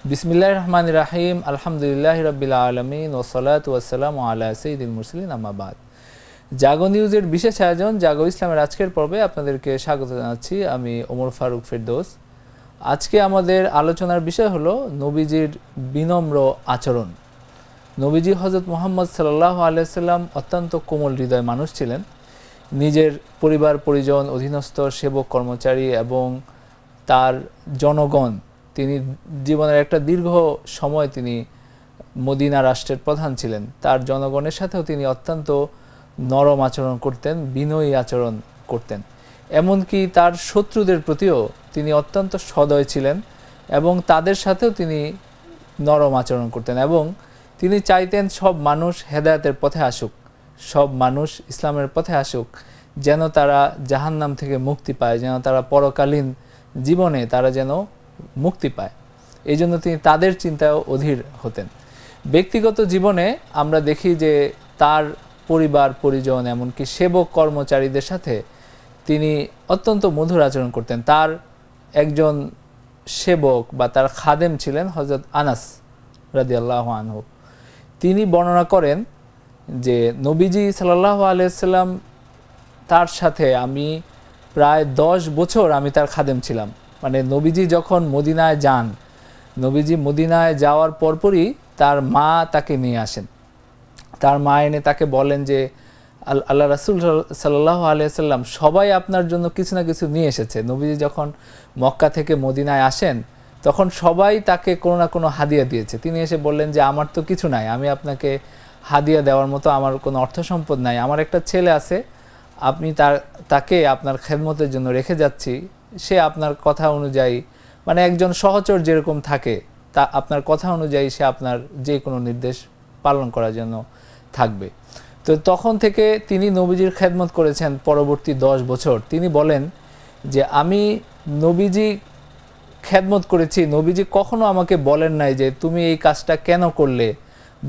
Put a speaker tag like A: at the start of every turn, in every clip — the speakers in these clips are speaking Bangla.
A: বিসমিল্লাহির রহমানির রাহিম। আলহামদুলিল্লাহি রাব্বিল আলামিন ওয়াসসালাতু ওয়াসসালামু আলা সাইয়্যিদিল মুরসালিন, আম্মা বাদ। জাগো নিউজের বিশেষ আয়োজন জাগো ইসলামের আজকের পর্বে আপনাদেরকে স্বাগত জানাচ্ছি। আমি ওমর ফারুক ফেরদৌস। আজকে আমাদের আলোচনার বিষয় হলো নবীজির বিনম্র আচরণ। নবীজি হযরত মুহাম্মদ সাল্লাল্লাহু আলাইহি সাল্লাম অত্যন্ত কোমল হৃদয় মানুষ ছিলেন। নিজের পরিবার পরিজন, অধীনস্থ সেবক কর্মচারী এবং তার জনগণ, তিনি জীবনের একটা দীর্ঘ সময় তিনি মদিনা রাষ্ট্রের প্রধান ছিলেন। তার জনগণের সাথেও তিনি অত্যন্ত নরম আচরণ করতেন, বিনয়ী আচরণ করতেন। এমনকি তার শত্রুদের প্রতিও তিনি অত্যন্ত সদয় ছিলেন এবং তাদের সাথেও তিনি নরম আচরণ করতেন। এবং তিনি চাইতেন সব মানুষ হেদায়েতের পথে আসুক, সব মানুষ ইসলামের পথে আসুক, যেন তারা জাহান্নাম থেকে মুক্তি পায়, যেন তারা পরকালীন জীবনে তারা যেন মুক্তি পায়। এই জন্য তিনি তাদের চিন্তায় অধীর হতেন। ব্যক্তিগত জীবনে আমরা দেখি যে তার পরিবার পরিজন এমনকি সেবক কর্মচারীদের সাথে তিনি অত্যন্ত মধুর আচরণ করতেন। তার একজন সেবক বা তার খাদেম ছিলেন হযরত আনাস রাদিয়াল্লাহু আনহু। তিনি বর্ণনা করেন যে নবীজি সাল্লাল্লাহু আলাইহি সাল্লাম তার সাথে আমি প্রায় 10 বছর আমি তার খাদেম ছিলাম। মানে নবীজি যখন মদিনায় যান, নবীজি মদিনায় যাওয়ার পরপরই তার মা তাকে নিয়ে আসেন। তার মা এনে তাকে বলেন যে আল্লাহ রাসূল সাল্লাল্লাহু আলাইহি সাল্লাম সবাই আপনার জন্য কিছু না কিছু নিয়ে এসেছে। নবীজি যখন মক্কা থেকে মদিনায় আসেন তখন সবাই তাকে কোনো না কোনো হাদিয়া দিয়েছে। তিনি এসে বললেন যে আমার তো কিছু নাই, আমি আপনাকে হাদিয়া দেওয়ার মতো আমার কোনো অর্থ সম্পদ নাই। আমার একটা ছেলে আছে, আপনি তাকে আপনার খেদমতের জন্য রেখে যাচ্ছি। সে আপনার কথা অনুযায়ী, মানে একজন সহচর যেরকম থাকে, তা আপনার কথা অনুযায়ী সে আপনার যে কোনো নির্দেশ পালন করার জন্য থাকবে। তো তখন থেকে তিনি নবীজির খেদমত করেছেন পরবর্তী 10 বছর। তিনি বলেন যে আমি নবীজি খেদমত করেছি, নবীজি কখনো আমাকে বলেন নাই যে তুমি এই কাজটা কেন করলে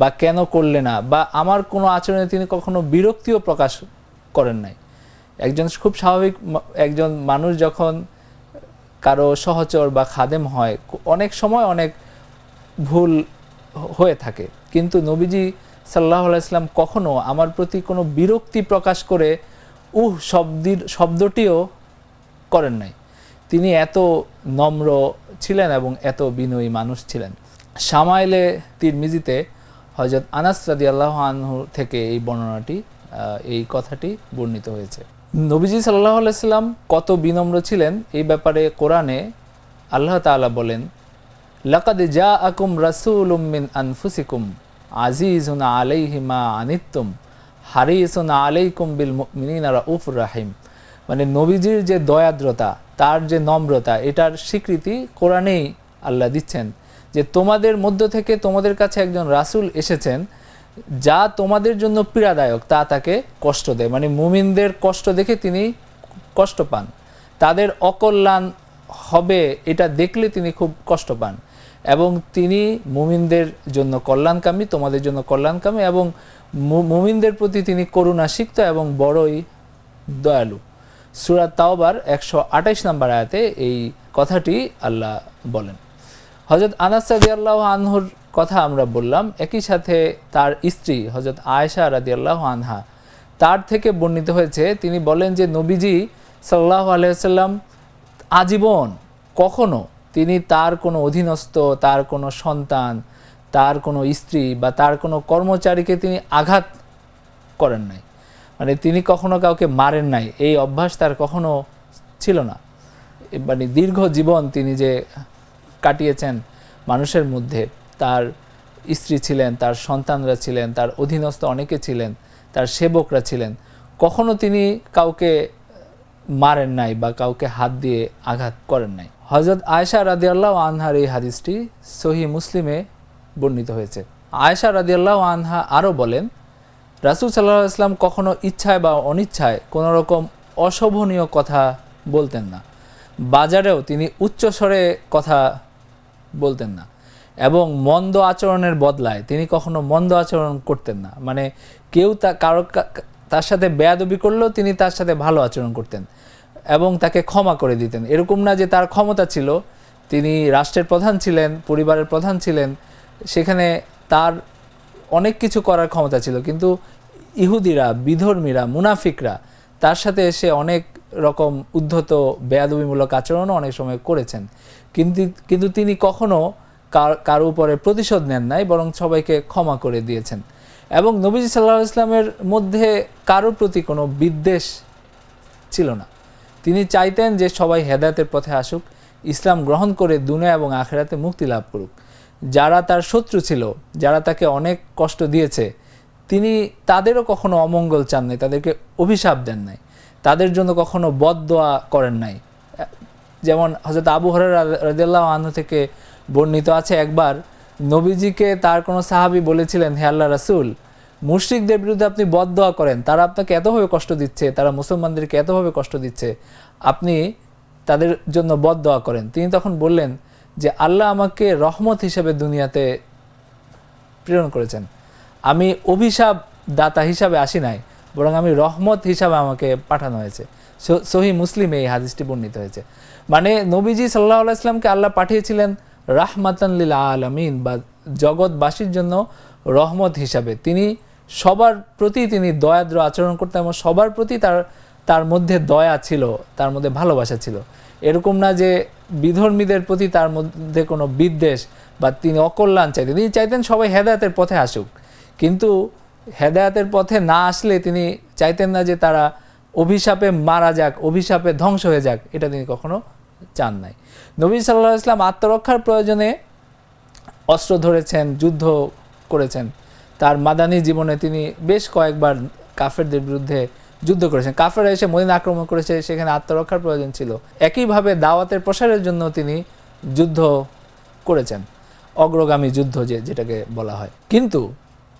A: বা কেন করলে না, বা আমার কোনো আচরণে তিনি কখনো বিরক্তিও প্রকাশ করেন নাই। একজন খুব স্বাভাবিক একজন মানুষ যখন কারো সহচর বা খাদেম হয়, অনেক সময় অনেক ভুল হয়ে থাকে, কিন্তু নবীজি সাল্লাল্লাহু আলাইহি সাল্লাম কখনো আমার প্রতি কোনো বিরক্তি প্রকাশ করে শব্দটিও করেন নাই। তিনি এত নম্র ছিলেন এবং এত বিনয়ী মানুষ ছিলেন। শামাইলে তিরমিজিতে হযরত আনাস রাদিয়াল্লাহু আনহু থেকে এই বর্ণনাটি, এই কথাটি বর্ণিত হয়েছে। নবীজি সাল্লাল্লাহু আলাইহি সাল্লাম কত বিনম্র ছিলেন এই ব্যাপারে কোরআনে আল্লাহ তাআলা বলেন, লাকাদ জাআকুম রাসূলুম মিন আনফুসিকুম আজিজুন আলাইহি মা আনিতুম হারিসুন আলাইকুম বিল মুমিনিনা রাউফুর রাহিম। মানে নবীজির যে দয়াদ্রতা, তার যে নম্রতা, এটার স্বীকৃতি কোরআনেই আল্লাহ দিচ্ছেন যে তোমাদের মধ্য থেকে তোমাদের কাছে একজন রাসূল এসেছেন যা তোমাদের জন্য পীড়াদায়ক, তা তাকে কষ্ট দেয়। মানে মুমিনদের কষ্ট দেখে তিনি কষ্ট পান, তাদের অকল্যাণ হবে এটা দেখলে তিনি খুব কষ্ট পান, এবং তিনি মুমিনদের জন্য কল্যাণকামী, তোমাদের জন্য কল্যাণকামী, এবং মুমিনদের প্রতি তিনি করুণাসিক্ত এবং বড়ই দয়ালু। সূরা তাওবার 128 নম্বর আয়াতে এই কথাটি আল্লাহ বলেন। হযরত আনাস রাদিয়াল্লাহু আনহুর কথা আমরা বললাম, একই সাথে তার স্ত্রী হযরত আয়েশা রাদিয়াল্লাহু আনহা, তার থেকে বর্ণিত হয়েছে, তিনি বলেন যে নবীজি সাল্লাল্লাহু আলাইহি ওয়াসাল্লাম আজীবন কখনো তিনি তার কোনো অধীনস্থ, তার কোনো সন্তান, তার কোনো স্ত্রী বা তার কোনো কর্মচারীকে তিনি আঘাত করেন নাই। মানে তিনি কখনো কাউকে মারেন নাই, এই অভ্যাস তার কখনো ছিল না। মানে দীর্ঘ জীবন তিনি যে কাটিয়েছেন মানুষের মধ্যে, তার স্ত্রী ছিলেন, তার সন্তানরা ছিলেন, তার অধীনস্থ অনেকে ছিলেন, তার সেবকরা ছিলেন, কখনো তিনি কাউকে মারেন নাই বা কাউকে হাত দিয়ে আঘাত করেন নাই। হযরত আয়েশা রাদিয়াল্লাহু আনহার এই হাদিসটি সহিহ মুসলিমে বর্ণিত হয়েছে। আয়েশা রাদিয়াল্লাহু আনহা আরও বলেন, রাসূল সাল্লাল্লাহু আলাইহি ওয়াসাল্লাম কখনো ইচ্ছায় বা অনিচ্ছায় কোনো রকম অশোভনীয় কথা বলতেন না। বাজারেও তিনি উচ্চস্বরে কথা বলতেন না, এবং মন্দ আচরণের বদলায় তিনি কখনো মন্দ আচরণ করতেন না। মানে কেউ তার সাথে বেয়াদবি করলেও তিনি তার সাথে ভালো আচরণ করতেন এবং তাকে ক্ষমা করে দিতেন। এরকম না যে তার ক্ষমতা ছিল, তিনি রাষ্ট্রের প্রধান ছিলেন, পরিবারের প্রধান ছিলেন, সেখানে তার অনেক কিছু করার ক্ষমতা ছিল, কিন্তু ইহুদিরা, বিধর্মীরা, মুনাফিকরা তার সাথে এসে অনেক রকম উদ্ধত বেয়াদবিমূলক আচরণও অনেক সময় করেছেন, কিন্তু তিনি কখনো কারো উপরে প্রতিশোধ নেন নাই, বরং সবাইকে ক্ষমা করে দিয়েছেন। এবং নবীজি সাল্লাল্লাহু আলাইহি ওয়াসাল্লামের মধ্যে কারোর প্রতি কোনো বিদ্বেষ ছিল না। তিনি চাইতেন যে সবাই হেদায়েতের পথে আসুক, ইসলাম গ্রহণ করে দুনিয়া এবং আখিরাতে মুক্তি লাভ করুক। যারা তার শত্রু ছিল, যারা তাকে অনেক কষ্ট দিয়েছে, তিনি তাদেরও কখনো অমঙ্গল চান নাই, তাদেরকে অভিশাপ দেন নাই, তাদের জন্য কখনো বদদোয়া করেন নাই। যেমন হযরত আবু হুরায়রা রাদিয়াল্লাহু আনহু থেকে বর্ণিত আছে, একবার নবীজিকে তার কোনো সাহাবী বলেছিলেন, হে আল্লাহর রাসূল, মুশরিকদের বিরুদ্ধে আপনি বদদোয়া করেন, তারা আপনাকে এতভাবে কষ্ট দিচ্ছে, তারা মুসলমানদেরকে এতভাবে কষ্ট দিচ্ছে, আপনি তাদের জন্য বদদোয়া করেন। তিনি তখন বললেন যে আল্লাহ আমাকে রহমত হিসেবে দুনিয়াতে প্রেরণ করেছেন, আমি অভিশাপ দাতা হিসাবে আসি নাই, বরং আমি রহমত হিসাবে আমাকে পাঠানো হয়েছে। সহিহ মুসলিমে এই হাদিসটি বর্ণিত হয়েছে। মানে নবীজি সাল্লাল্লাহু আলাইহি ওয়াসাল্লামকে আল্লাহ পাঠিয়েছিলেন রাহমাতান লিল আলামিন, বা জগৎবাসীর জন্য রহমত হিসাবে। তিনি সবার প্রতি তিনি দয়াদ্র আচরণ করতেন এবং সবার প্রতি তার মধ্যে দয়া ছিল, তার মধ্যে ভালোবাসা ছিল। এরকম না যে বিধর্মীদের প্রতি তার মধ্যে কোনো বিদ্বেষ বা তিনি অকল্যাণ চাইতেন। তিনি চাইতেন সবাই হেদায়েতের পথে আসুক, কিন্তু হেদায়েতের পথে না আসলে তিনি চাইতেন না যে তারা অভিশাপে মারা যাক, অভিশাপে ধ্বংস হয়ে যাক, এটা তিনি কখনো চান নাই। নবী সাল্লাল্লাহু আলাইহি ওয়াসাল্লাম আত্মরক্ষার প্রয়োজনে অস্ত্র ধরেছেন, যুদ্ধ করেছেন। তার মাদানী জীবনে তিনি বেশ কয়েকবার কাফেরদের বিরুদ্ধে যুদ্ধ করেছেন। কাফেররা এসে মদিনা আক্রমণ করেছে, সেখানে আত্মরক্ষার প্রয়োজন ছিল। একইভাবে দাওয়াতের প্রসারের জন্য তিনি যুদ্ধ করেছেন, অগ্রগামী যুদ্ধ যেটাকে বলা হয়। কিন্তু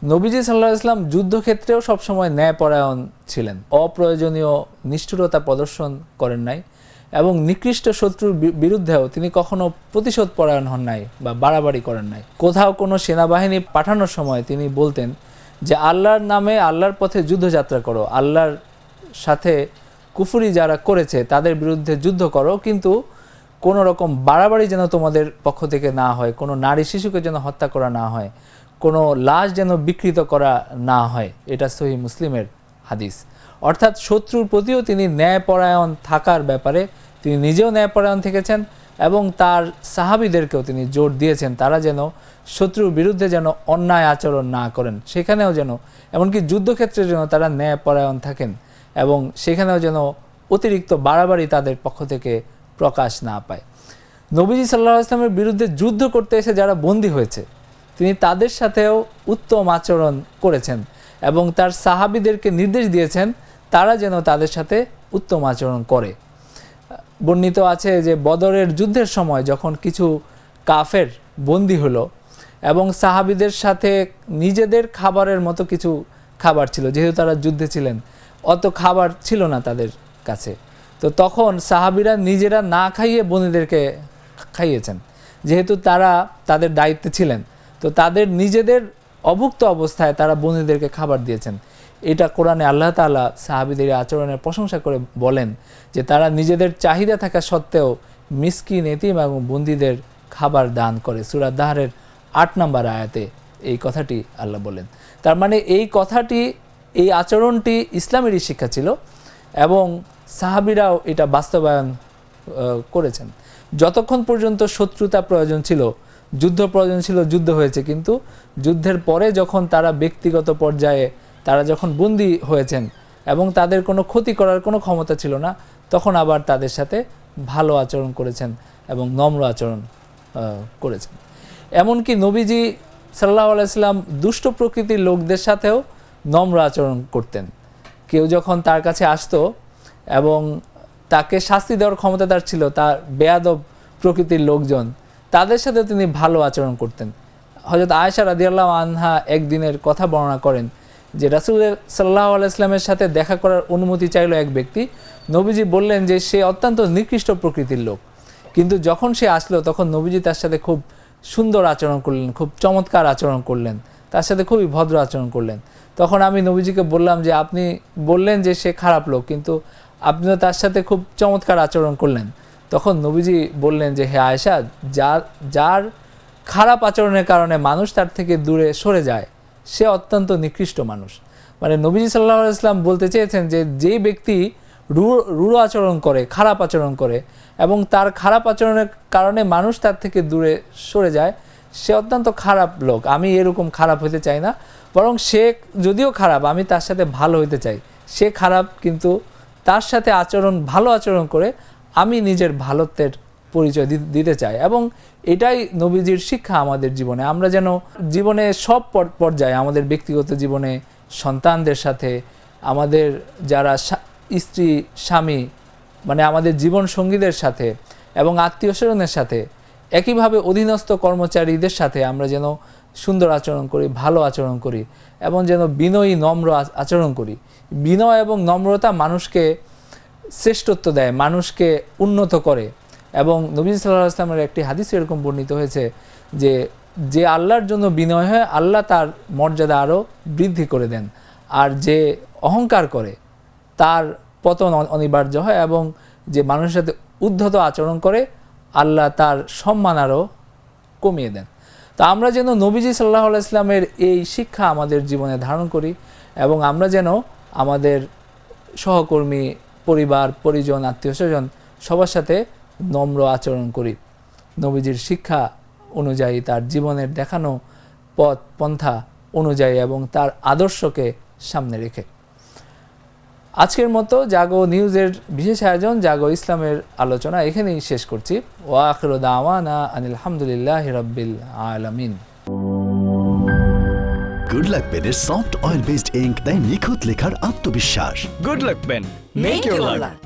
A: নবীজি সাল্লাল্লাহু আলাইহি ওয়াসাল্লাম যুদ্ধক্ষেত্রেও সবসময় ন্যায়পরায়ণ ছিলেন, অপ্রয়োজনীয় নিষ্ঠুরতা প্রদর্শন করেন নাই, এবং নিকৃষ্ট শত্রুর বিরুদ্ধেও তিনি কখনো প্রতিশোধ পরায়ণ হন নাই বা বাড়াবাড়ি করেন নাই। কোথাও কোনো সেনাবাহিনী পাঠানোর সময় তিনি বলতেন যে আল্লাহর নামে, আল্লাহর পথে যুদ্ধযাত্রা করো, আল্লাহর সাথে কুফরি যারা করেছে তাদের বিরুদ্ধে যুদ্ধ করো, কিন্তু কোনো রকম বাড়াবাড়ি যেন তোমাদের পক্ষ থেকে না হয়, কোনো নারী শিশুকে যেন হত্যা করা না হয়, কোনো লাশ যেন বিকৃত করা না হয়। এটা সহিহ মুসলিমের হাদিস। অর্থাৎ শত্রুর প্রতিও তিনি ন্যায়পরায়ণ থাকার ব্যাপারে তিনি নিজেও ন্যায়পরায়ণ থেকেছেন, এবং তার সাহাবীদেরকেও তিনি জোর দিয়েছেন তারা যেন শত্রুর বিরুদ্ধে যেন অন্যায় আচরণ না করেন, সেখানেও যেন, এমনকি যুদ্ধক্ষেত্রে যেন তারা ন্যায়পরায়ণ থাকেন, এবং সেখানেও যেন অতিরিক্ত বাড়াবাড়ি তাদের পক্ষ থেকে প্রকাশ না পায়। নবীজি সাল্লাল্লাহু আলাইহি ওয়াসাল্লামের বিরুদ্ধে যুদ্ধ করতে এসে যারা বন্দী হয়েছে, তিনি তাদের সাথেও উত্তম আচরণ করেছেন, এবং তার সাহাবীদেরকে নির্দেশ দিয়েছেন তারা যেন তাদের সাথে উত্তম আচরণ করে। বর্ণিত আছে যে বদরের যুদ্ধের সময় যখন কিছু কাফের বন্দী হলো, এবং সাহাবীদের সাথে নিজেদের খাবারের মতো কিছু খাবার ছিল, যেহেতু তারা যুদ্ধে ছিলেন, অত খাবার ছিল না তাদের কাছে, তো তখন সাহাবীরা নিজেরা না খাইয়ে বন্দীদেরকে খাইয়েছেন, যেহেতু তারা তাদের দায়িত্বে ছিলেন, তো তাদের নিজেদের অভুক্ত অবস্থায় তারা বন্দীদেরকে খাবার দিয়েছেন। এটা কোরআনে আল্লাহ তাআলা সাহাবীদের আচরণের প্রশংসা করে বলেন যে তারা নিজেদের চাহিদা থাকা সত্ত্বেও মিসকিন, এতিম এবং বন্দীদের খাবার দান করে। সূরা দাহরের 8 নম্বর আয়াতে এই কথাটি আল্লাহ বলেন। তার মানে এই কথাটি, এই আচরণটি ইসলামেরই শিক্ষা ছিল, এবং সাহাবীরাও এটা বাস্তবায়ন করেছেন। যতক্ষণ পর্যন্ত শত্রুতা প্রয়োজন ছিল, যুদ্ধ প্রয়োজন ছিল, যুদ্ধ হয়েছে, কিন্তু যুদ্ধের পরে যখন তারা ব্যক্তিগত পর্যায়ে তারা যখন বন্দী হয়েছেন এবং তাদের কোনো ক্ষতি করার কোনো ক্ষমতা ছিল না, তখন আবার তাদের সাথে ভালো আচরণ করেছেন এবং নম্র আচরণ করেছেন। এমনকি নবীজি সাল্লাল্লাহু আলাইহি ওয়াসাল্লাম দুষ্ট প্রকৃতির লোকদের সাথেও নম্র আচরণ করতেন। কেউ যখন তার কাছে আসতো এবং তাকে শাস্তি দেওয়ার ক্ষমতা তার ছিল, তার বেয়াদব প্রকৃতির লোকজন, তাদের সাথে তিনি ভালো আচরণ করতেন। হযরত আয়েশা রাদিয়াল্লাহু আনহা একদিনের কথা বর্ণনা করেন যে রাসূল সাল্লাল্লাহু আলাইহি ওয়াসাল্লামের সাথে দেখা করার অনুমতি চাইল এক ব্যক্তি। নবীজি বললেন যে সে অত্যন্ত নিকৃষ্ট প্রকৃতির লোক, কিন্তু যখন সে আসলো তখন নবীজি তার সাথে খুব সুন্দর আচরণ করলেন, খুব চমৎকার আচরণ করলেন, তার সাথে খুবই ভদ্র আচরণ করলেন। তখন আমি নবীজিকে বললাম যে আপনি বললেন যে সে খারাপ লোক, কিন্তু আপনিও তার সাথে খুব চমৎকার আচরণ করলেন। তখন নবীজি বললেন যে হে আয়েশা, যার খারাপ আচরণের কারণে মানুষ তার থেকে দূরে সরে যায় সে অত্যন্ত নিকৃষ্ট মানুষ। মানে নবীজি সাল্লাল্লাহু আলাইহি ওয়াসাল্লাম বলতে চেয়েছেন যে যেই ব্যক্তি রূঢ় আচরণ করে, খারাপ আচরণ করে এবং তার খারাপ আচরণের কারণে মানুষ তার থেকে দূরে সরে যায় সে অত্যন্ত খারাপ লোক। আমি এরকম খারাপ হতে চাই না, বরং সে যদিও খারাপ আমি তার সাথে ভালো হতে চাই। সে খারাপ কিন্তু তার সাথে ভালো আচরণ করে আমি নিজের ভালোত্বের পরিচয় দিতে চাই। এবং এটাই নবীজির শিক্ষা আমাদের জীবনে। আমরা যেন জীবনে সব পর্যায়ে, আমাদের ব্যক্তিগত জীবনে, সন্তানদের সাথে, আমাদের যারা স্ত্রী স্বামী মানে আমাদের জীবন সঙ্গীদের সাথে এবং আত্মীয় স্বজনের সাথে, একইভাবে অধীনস্থ কর্মচারীদের সাথে আমরা যেন সুন্দর আচরণ করি, ভালো আচরণ করি এবং যেন বিনয়ী নম্র আচরণ করি। বিনয় এবং নম্রতা মানুষকে শ্রেষ্ঠত্ব দেয়, মানুষকে উন্নত করে। এবং নবী সাল্লাল্লাহু আলাইহি ওয়াসাল্লামের একটি হাদিসে এরকম বর্ণিত হয়েছে যে আল্লাহর জন্য বিনয় হয় আল্লাহ তার মর্যাদা আরও বৃদ্ধি করে দেন, আর যে অহংকার করে তার পতন অনিবার্য হয়, এবং যে মানুষের সাথে উদ্ধত আচরণ করে আল্লাহ তার সম্মান আরও কমিয়ে দেন। তো আমরা যেন নবীজি সাল্লাল্লাহু আলাইহি ওয়াসাল্লামের এই শিক্ষা আমাদের জীবনে ধারণ করি এবং আমরা যেন আমাদের সহকর্মী, পরিবার, পরিজন, আত্মীয় স্বজন সবার সাথে নম্র আচরণ করি নবীজির শিক্ষা অনুযায়ী, তার জীবনের দেখানো পথ পন্থা অনুযায়ী এবং তার আদর্শকে সামনে রেখে। আজকের মতো জাগো নিউজের বিশেষ আয়োজন জাগো ইসলামের আলোচনা এখানেই শেষ করছি। ওয়া আখিরু দাওয়ানা আনিল হামদুলিল্লাহি রাব্বিল আলামিন।
B: গুড লাক পেনের সফট অয়েল বেসড ইঙ্ক দেয় নিখুঁত লেখার আত্মবিশ্বাস।
C: Good luck pen. Make your luck.